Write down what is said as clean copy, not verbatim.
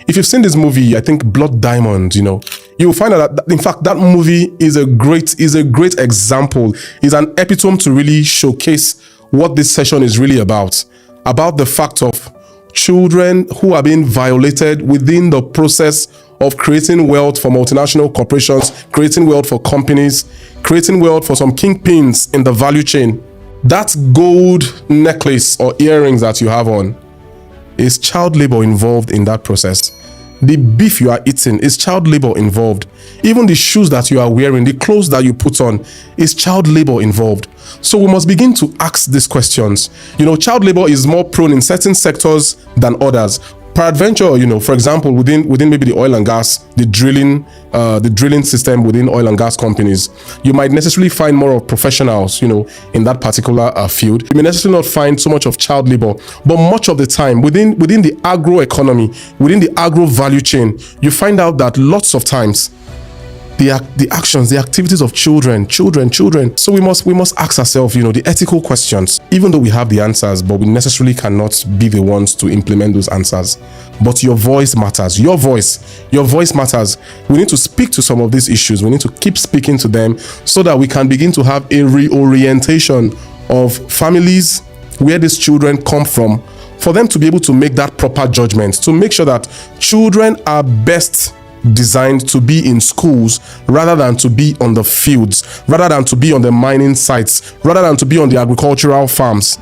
If you've seen this movie, I think Blood Diamond, you will find out that, in fact, that movie is a great example, is an epitome to really showcase what this session is really about the fact of children who are being violated within the process of creating wealth for multinational corporations, creating wealth for companies, creating wealth for some kingpins in the value chain. That gold necklace or earrings that you have on is child labor involved in that process. The beef you are eating is child labor involved. Even the shoes that you are wearing, the clothes that you put on, is child labor involved. So we must begin to ask these questions. Child labor is more prone in certain sectors than others. Peradventure, for example, within maybe the oil and gas, the drilling system within oil and gas companies, you might necessarily find more of professionals, in that particular field. You may necessarily not find so much of child labor, but much of the time within the agro economy, within the agro value chain, you find out that lots of times the actions, the activities of children. So we must ask ourselves, the ethical questions, even though we have the answers, but we necessarily cannot be the ones to implement those answers. But your voice matters. Your voice matters. We need to speak to some of these issues. We need to keep speaking to them so that we can begin to have a reorientation of families where these children come from, for them to be able to make that proper judgment, to make sure that children are best designed to be in schools rather than to be on the fields, rather than to be on the mining sites, rather than to be on the agricultural farms.